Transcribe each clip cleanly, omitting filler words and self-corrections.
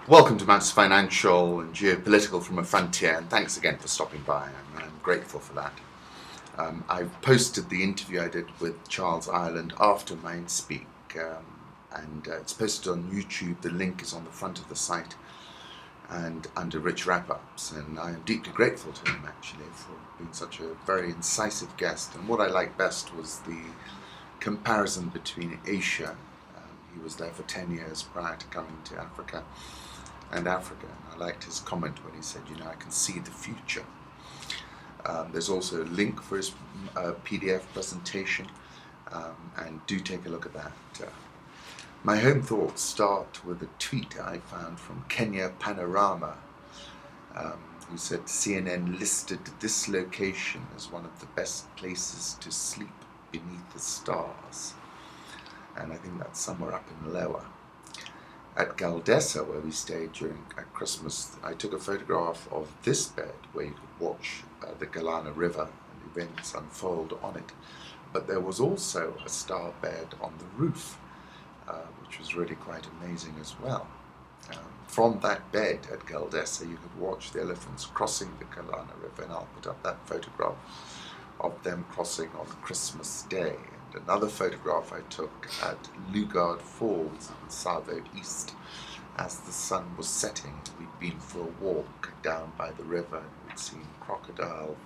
Welcome to Matt's Financial and Geopolitical from a Frontier, and thanks again for stopping by. I'm grateful for that. I've posted the interview I did with Charles Ireland after my speak, and it's posted on YouTube. The link is on the front of the site and under Rich Wrap-Ups, and I am deeply grateful to him actually for being such a very incisive guest. And what I liked best was the comparison between Asia. He was there for 10 years prior to coming to Africa. And I liked his comment when he said, I can see the future. There's also a link for his PDF presentation, and do take a look at that. My home thoughts start with a tweet I found from Kenya Panorama, who said CNN listed this location as one of the best places to sleep beneath the stars. And I think that's somewhere up in Lower. At Galdessa, where we stayed at Christmas, I took a photograph of this bed where you could watch the Galana River and events unfold on it. But there was also a star bed on the roof, which was really quite amazing as well. From that bed at Galdessa, you could watch the elephants crossing the Galana River, and I'll put up that photograph of them crossing on Christmas Day. Another photograph I took at Lugard Falls in Savo East as the sun was setting. We'd been for a walk down by the river and we'd seen crocodile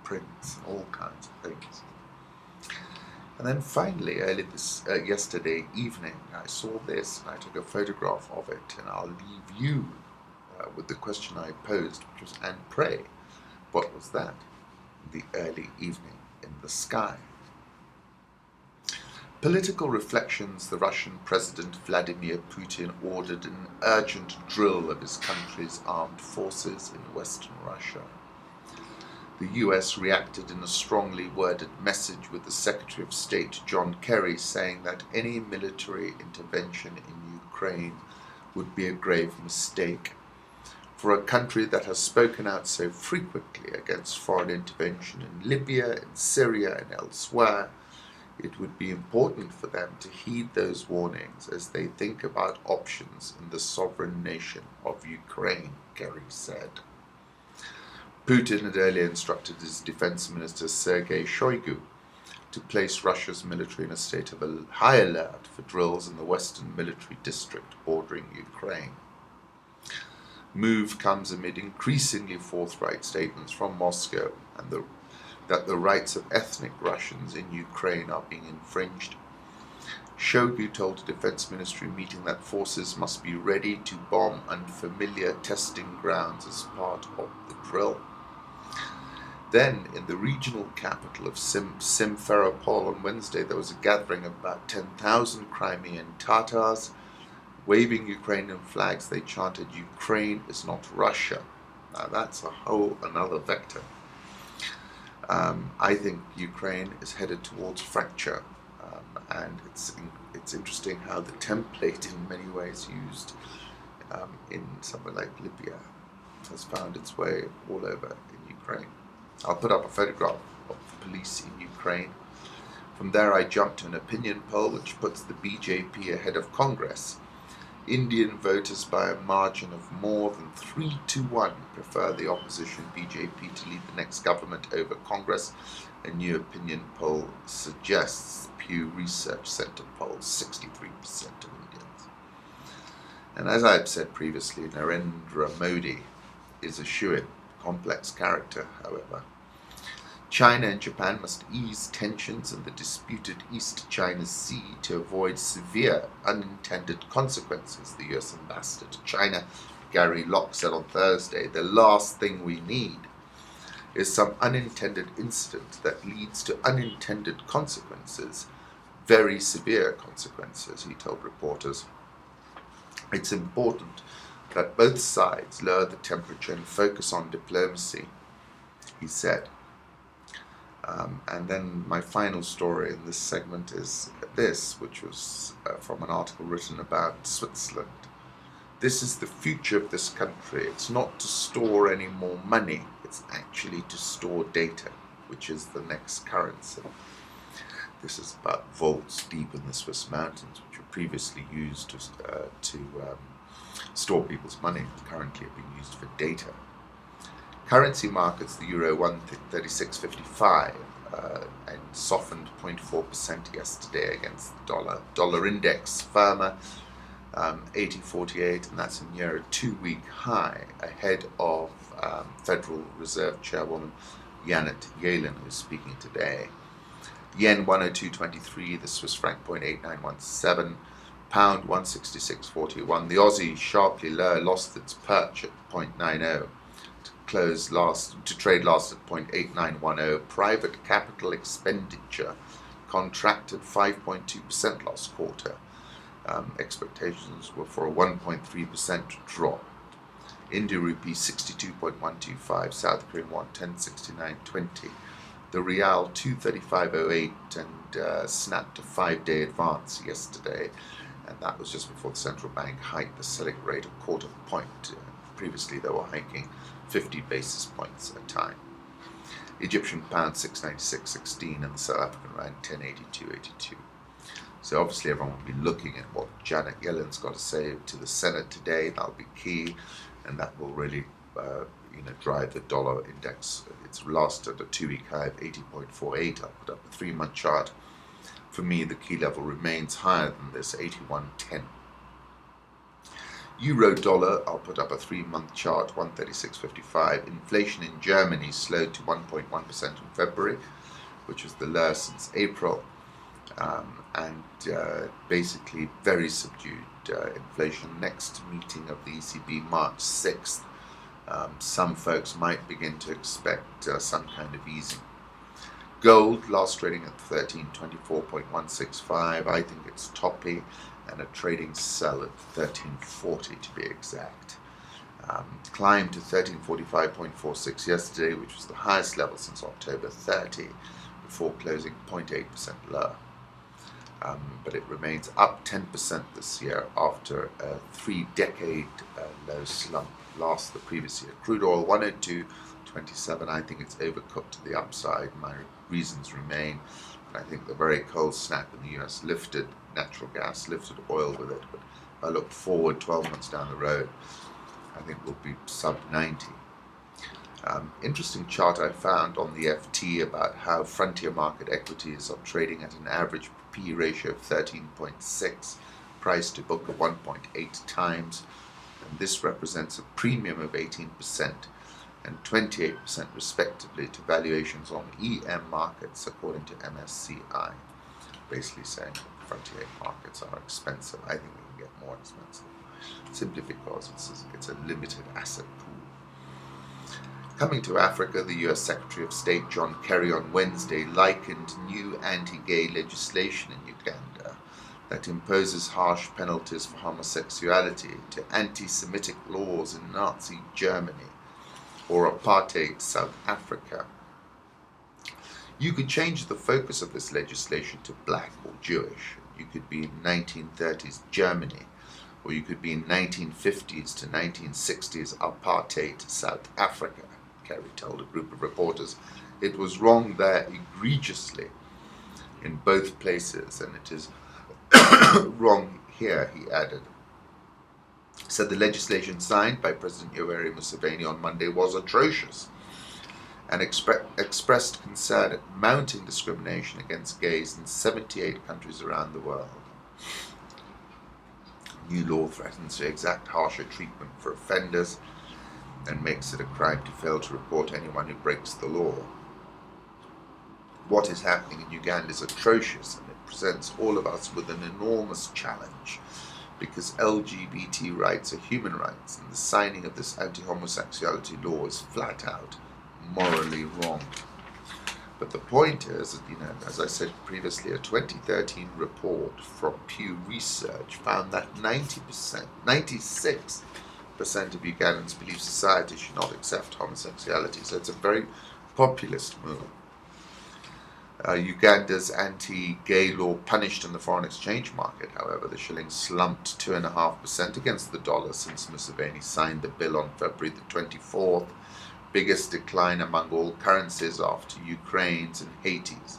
prints and all kinds of things. And then finally, yesterday evening, I saw this and I took a photograph of it, and I'll leave you with the question I posed, which was, and pray, what was that? The early evening in the sky. Political reflections. The Russian President Vladimir Putin ordered an urgent drill of his country's armed forces in western Russia. The US reacted in a strongly worded message, with the Secretary of State John Kerry saying that any military intervention in Ukraine would be a grave mistake. For a country that has spoken out so frequently against foreign intervention in Libya, in Syria and elsewhere, it would be important for them to heed those warnings as they think about options in the sovereign nation of Ukraine, Kerry said. Putin had earlier instructed his defense minister Sergei Shoigu to place Russia's military in a state of high alert for drills in the western military district bordering Ukraine. Move comes amid increasingly forthright statements from Moscow that the rights of ethnic Russians in Ukraine are being infringed. Shoigu told a defense ministry meeting that forces must be ready to bomb unfamiliar testing grounds as part of the drill. Then, in the regional capital of Simferopol on Wednesday, there was a gathering of about 10,000 Crimean Tatars. Waving Ukrainian flags, they chanted, "Ukraine is not Russia." Now that's a whole another vector. I think Ukraine is headed towards fracture, and it's interesting how the template in many ways used in somewhere like Libya has found its way all over in Ukraine. I'll put up a photograph of the police in Ukraine. From there I jump to an opinion poll which puts the BJP ahead of Congress. Indian voters by a margin of more than 3-1 prefer the opposition BJP to lead the next government over Congress. A new opinion poll suggests. Pew Research Center polls 63% of Indians. And as I've said previously, Narendra Modi is a shoo-in, complex character, however. China and Japan must ease tensions in the disputed East China Sea to avoid severe unintended consequences, the US ambassador to China, Gary Locke, said on Thursday. The last thing we need is some unintended incident that leads to unintended consequences, very severe consequences, he told reporters. It's important that both sides lower the temperature and focus on diplomacy, he said. And then my final story in this segment is this, which was from an article written about Switzerland. This is the future of this country. It's not to store any more money, it's actually to store data, which is the next currency. This is about vaults deep in the Swiss mountains, which were previously used to store people's money, currently are being used for data. Currency markets, the euro 136.55 and softened 0.4% yesterday against the dollar. Dollar index firmer, 80.48, and that's a near a 2-week high, ahead of Federal Reserve Chairwoman Janet Yellen, who's speaking today. Yen 102.23, the Swiss franc 0.8917, pound 166.41. The Aussie sharply lower, lost its perch at 0.90 to trade last at 0.8910. Private capital expenditure contracted 5.2% last quarter. Expectations were for a 1.3% drop. India rupee 62.125, South Korean won 1069.20. The Rial 235.08 and snapped a 5-day advance yesterday, and that was just before the central bank hiked the Selic rate a quarter point. Previously they were hiking 50 basis points at a time. Egyptian pound 696.16 and the South African rand 1082.82. So obviously everyone will be looking at what Janet Yellen's got to say to the Senate today. That'll be key, and that will really drive the dollar index. It's last at a 2-week high of 80.48. I'll put up a 3-month chart. For me, the key level remains higher than this, 81.10. Euro dollar, I'll put up a 3-month chart, 136.55. Inflation in Germany slowed to 1.1% in February, which was the lowest since April. Basically very subdued inflation. Next meeting of the ECB, March 6th, some folks might begin to expect some kind of easing. Gold last trading at 1324.165. I think it's toppy, and a trading sell at 1340 to be exact. Climbed to 1345.46 yesterday, which was the highest level since October 30, before closing 0.8% lower. But it remains up 10% this year after a 3-decade low slump the previous year. Crude oil 102.27. I think it's overcooked to the upside. My reasons remain. And I think the very cold snap in the US lifted natural gas, lifted oil with it. But if I look forward 12 months down the road, I think we'll be sub 90. Interesting chart I found on the FT about how frontier market equities are trading at an average P ratio of 13.6, price to book of 1.8 times, and this represents a premium of 18% and 28% respectively to valuations on EM markets according to MSCI, basically saying that frontier markets are expensive. I think we can get more expensive, simply because it's a limited asset pool. Coming to Africa, the US Secretary of State John Kerry on Wednesday likened new anti-gay legislation in Uganda that imposes harsh penalties for homosexuality to anti-Semitic laws in Nazi Germany or apartheid South Africa. You could change the focus of this legislation to black or Jewish. You could be in 1930s Germany, or you could be in 1950s to 1960s apartheid South Africa. Kerry told a group of reporters it was wrong there egregiously in both places, and it is wrong here, he added. Said the legislation signed by President Yoweri Museveni on Monday was atrocious and expressed concern at mounting discrimination against gays in 78 countries around the world. New law threatens to exact harsher treatment for offenders and makes it a crime to fail to report anyone who breaks the law. What is happening in Uganda is atrocious, and it presents all of us with an enormous challenge, because LGBT rights are human rights, and the signing of this anti-homosexuality law is flat out morally wrong. But the point is, as I said previously, a 2013 report from Pew Research found that 96% of Ugandans believe society should not accept homosexuality. So it's a very populist move. Uganda's anti-gay law punished in the foreign exchange market. However, the shilling slumped 2.5% against the dollar since Museveni signed the bill on February the 24th, biggest decline among all currencies after Ukraine's and Haiti's.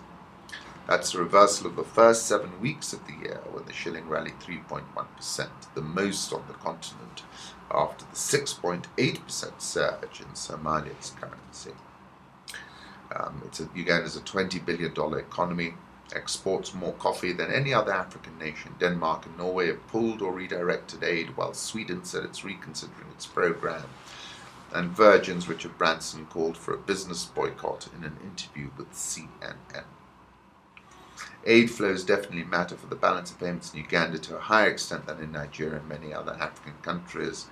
That's a reversal of the first 7 weeks of the year when the shilling rallied 3.1%, the most on the continent, after the 6.8% surge in Somalia's currency. Uganda's a $20 billion economy, exports more coffee than any other African nation. Denmark and Norway have pulled or redirected aid, while Sweden said it's reconsidering its program. And Virgin's Richard Branson called for a business boycott in an interview with CNN. Aid flows definitely matter for the balance of payments in Uganda to a higher extent than in Nigeria and many other African countries.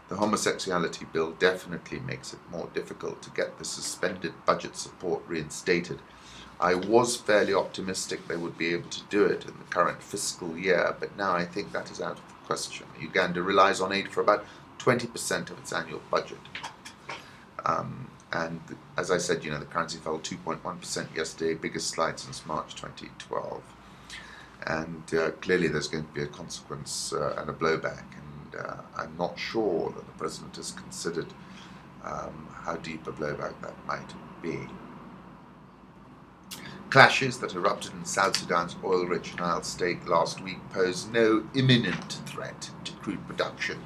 The homosexuality bill definitely makes it more difficult to get the suspended budget support reinstated. I was fairly optimistic they would be able to do it in the current fiscal year, but now I think that is out of the question. Uganda relies on aid for about 20% of its annual budget. And as I said, the currency fell 2.1% yesterday, biggest slide since March 2012. And clearly there's going to be a consequence and a blowback. And I'm not sure that the president has considered how deep a blowback that might be. Clashes that erupted in South Sudan's oil-rich Nile state last week pose no imminent threat to crude production,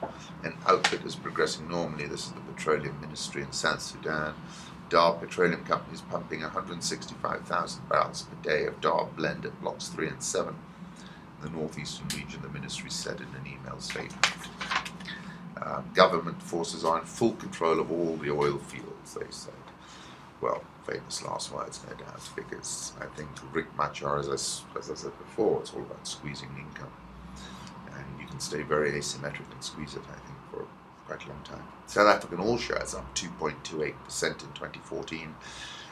and output is progressing normally. This is the Petroleum Ministry in South Sudan. Dar Petroleum Company is pumping 165,000 barrels per day of Dar blend at blocks 3 and 7 in the northeastern region, the ministry said in an email statement. Government forces are in full control of all the oil fields, they said. Well, famous last words, no doubt, because I think Rick Machar, as I said before, it's all about squeezing income. And you can stay very asymmetric and squeeze it, I think, for quite a long time. South African oil shares up 2.28% in 2014.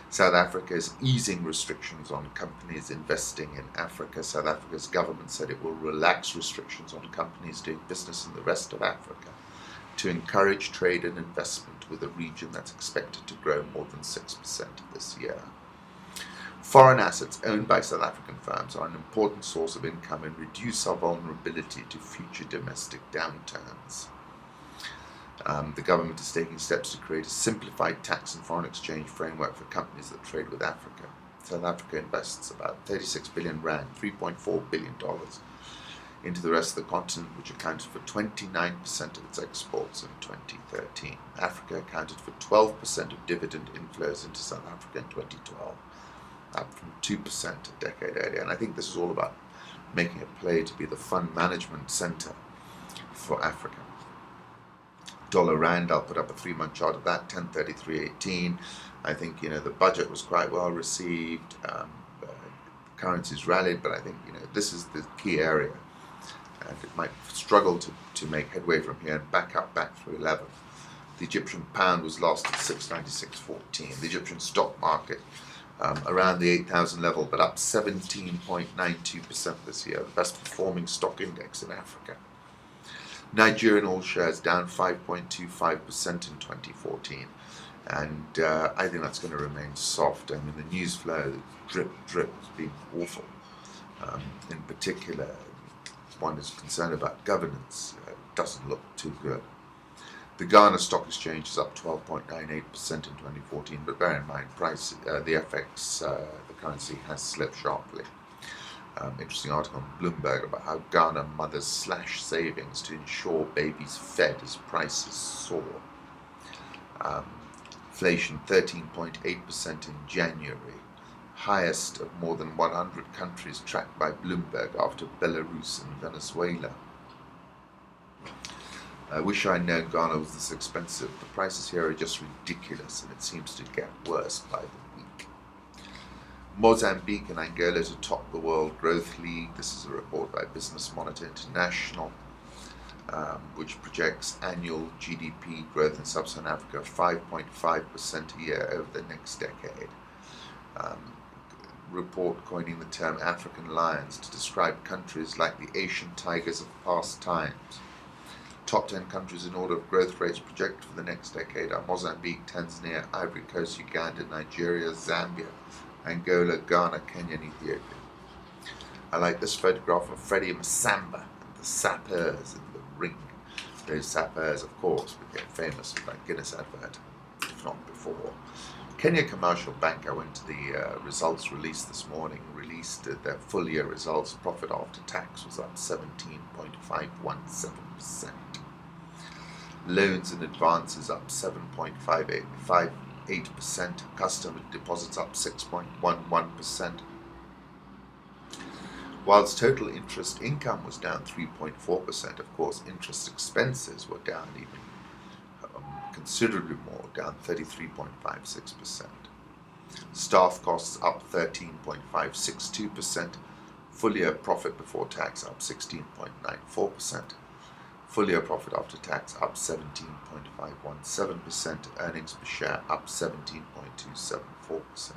South Africa is easing restrictions on companies investing in Africa. South Africa's government said it will relax restrictions on companies doing business in the rest of Africa to encourage trade and investment with a region that's expected to grow more than 6% this year. Foreign assets owned by South African firms are an important source of income and reduce our vulnerability to future domestic downturns. The government is taking steps to create a simplified tax and foreign exchange framework for companies that trade with Africa. South Africa invests about 36 billion rand, $3.4 billion, into the rest of the continent, which accounted for 29% of its exports in 2013. Africa accounted for 12% of dividend inflows into South Africa in 2012, up from 2% a decade earlier. And I think this is all about making a play to be the fund management center for Africa. Dollar Rand, I'll put up a 3-month chart of that, 10.33.18. I think, the budget was quite well received. Currencies rallied, but I think, this is the key area. And it might struggle to make headway from here and back through 11. The Egyptian pound was lost at 696.14. The Egyptian stock market around the 8,000 level, but up 17.92% this year, the best performing stock index in Africa. Nigerian oil shares down 5.25% in 2014, and I think that's going to remain soft. I mean, the news flow, drip, has been awful. In particular, one is concerned about governance. It doesn't look too good. The Ghana Stock Exchange is up 12.98% in 2014, but bear in mind, the FX, the currency has slipped sharply. Interesting article on Bloomberg about how Ghana mothers slash savings to ensure babies fed as prices soar. Inflation 13.8% in January, highest of more than 100 countries tracked by Bloomberg after Belarus and Venezuela. I wish I'd known Ghana was this expensive. The prices here are just ridiculous, and it seems to get worse by the week. Mozambique and Angola to top the World Growth League. This is a report by Business Monitor International, which projects annual GDP growth in Sub-Saharan Africa of 5.5% a year over the next decade. Report coining the term African lions to describe countries like the Asian tigers of past times. Top 10 countries in order of growth rates projected for the next decade are Mozambique, Tanzania, Ivory Coast, Uganda, Nigeria, Zambia, Angola, Ghana, Kenya, and Ethiopia. I like this photograph of Freddie Masamba and the sappers in the ring. Those sappers, of course, became famous with that Guinness advert, if not before. Kenya Commercial Bank, I went to the results release this morning, released their full year results. Profit after tax was up 17.517%. Loans and advances up 7.58%. Customer deposits up 6.11%. Whilst total interest income was down 3.4%, of course, interest expenses were down even considerably more, down 33.56%. Staff costs up 13.562%. Full year profit before tax up 16.94%. Full year profit after tax up 17.517%. Earnings per share up 17.274%.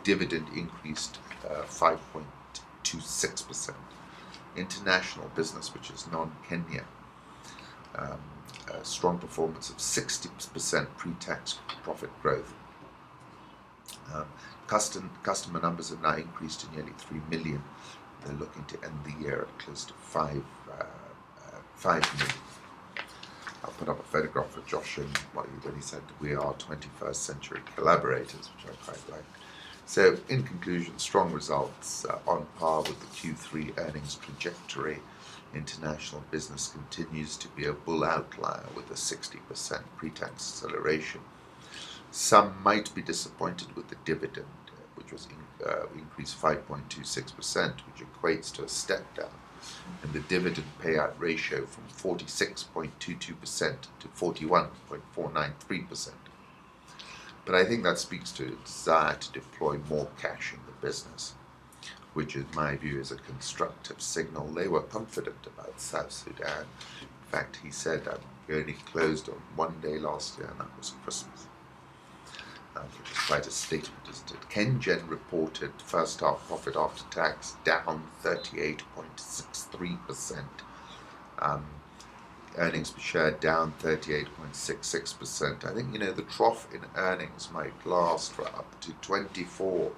Dividend increased 5.26%. International business, which is non-Kenya, a strong performance of 60% pre-tax profit growth. Customer numbers have now increased to nearly 3 million. They're looking to end the year at close to 5 million. I'll put up a photograph of Josh when he said we are 21st century collaborators, which I quite like. So, in conclusion, strong results on par with the Q3 earnings trajectory. International business continues to be a bull outlier with a 60% pre-tax acceleration. Some might be disappointed with the dividend, which was increased 5.26%, which equates to a step down in the dividend payout ratio from 46.22% to 41.493%. But I think that speaks to a desire to deploy more cash in the business, which in my view is a constructive signal. They were confident about South Sudan. In fact, he said that he only closed on one day last year, and that was Christmas. Which is quite a statement, isn't it? Kengen reported first half profit after tax down 38.63%. Earnings per share down 38.66%. I think, the trough in earnings might last for up to 24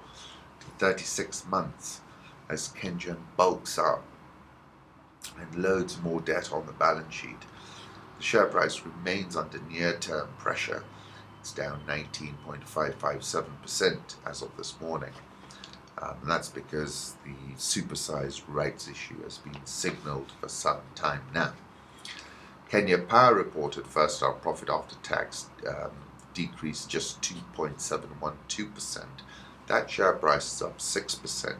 to 36 months as Kengen bulks up and loads more debt on the balance sheet. The share price remains under near-term pressure. It's down 19.557% as of this morning. And that's because the supersized rights issue has been signalled for some time now. Kenya Power reported first half profit after tax decreased just 2.712%. That share price is up 6%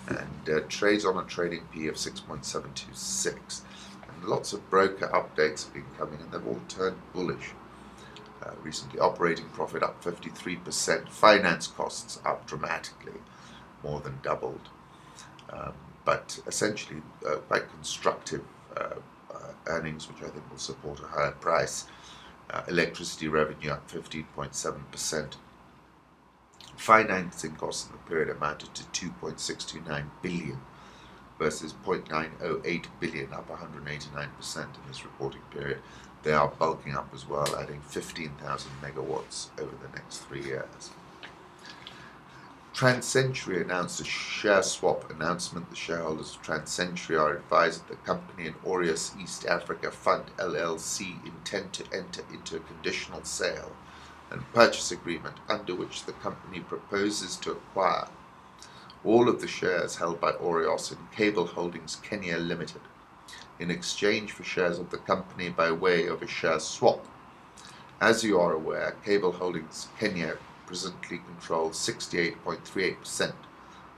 and trades on a trading P of 6.726. And lots of broker updates have been coming and they've all turned bullish. Recently, operating profit up 53%, finance costs up dramatically, more than doubled. But essentially, quite constructive earnings, which I think will support a higher price. Electricity revenue up 15.7%. Financing costs in the period amounted to 2.629 billion versus 0.908 billion, up 189% in this reporting period. They are bulking up as well, adding 15,000 megawatts over the next 3 years. TransCentury announced a share swap announcement. The shareholders of TransCentury are advised that the company and Aureus East Africa Fund LLC intend to enter into a conditional sale and purchase agreement under which the company proposes to acquire all of the shares held by Aureus in Cable Holdings Kenya Limited in exchange for shares of the company by way of a share swap. As you are aware, Cable Holdings Kenya presently controls 68.38%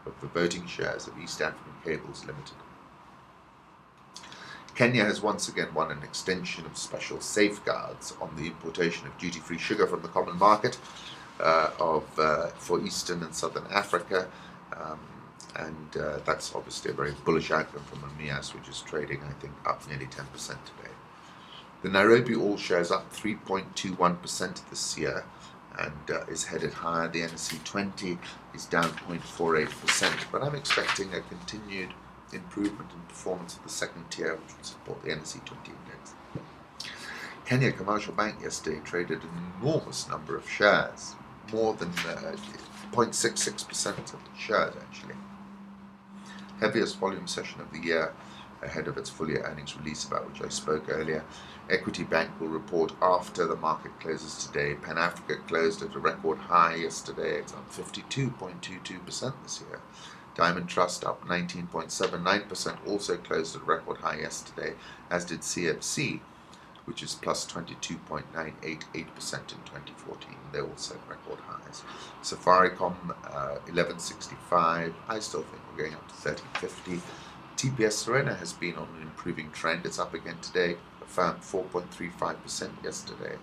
of the voting shares of East African Cables Limited. Kenya has once again won an extension of special safeguards on the importation of duty-free sugar from the common market for Eastern and Southern Africa. And that's obviously a very bullish outcome from EMEAS, which is trading, I think, up nearly 10% today. The Nairobi All Shares up 3.21% this year and is headed higher. The NSE 20 is down 0.48%, but I'm expecting a continued improvement in performance of the second tier, which will support the NSE 20 index. Kenya Commercial Bank yesterday traded an enormous number of shares, more than 0.66% of the shares actually. Heaviest volume session of the year, ahead of its full year earnings release, about which I spoke earlier. Equity Bank will report after the market closes today. Pan Africa closed at a record high yesterday. It's up 52.22% this year. Diamond Trust up 19.79%, also closed at a record high yesterday, as did CFC, which is plus 22.988% in 2014. They all set record highs. Safaricom 1165. I still think we're going up to 1350. TPS Serena has been on an improving trend. It's up again today. A firm 4.35% yesterday.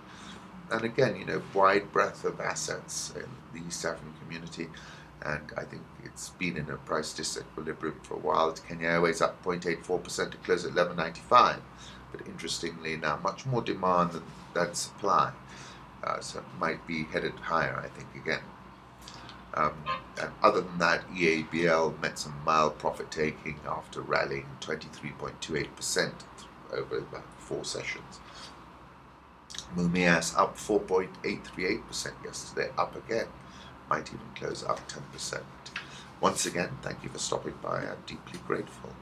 And again, wide breadth of assets in the East African community. And I think it's been in a price disequilibrium for a while. Kenya Airways up 0.84% to close at 11.95. But interestingly now, much more demand than supply. So it might be headed higher, I think, again. And other than that, EABL met some mild profit taking after rallying 23.28% over about 4 sessions. Mumias up 4.838% yesterday, up again. Might even close up 10%. Once again, thank you for stopping by. I'm deeply grateful.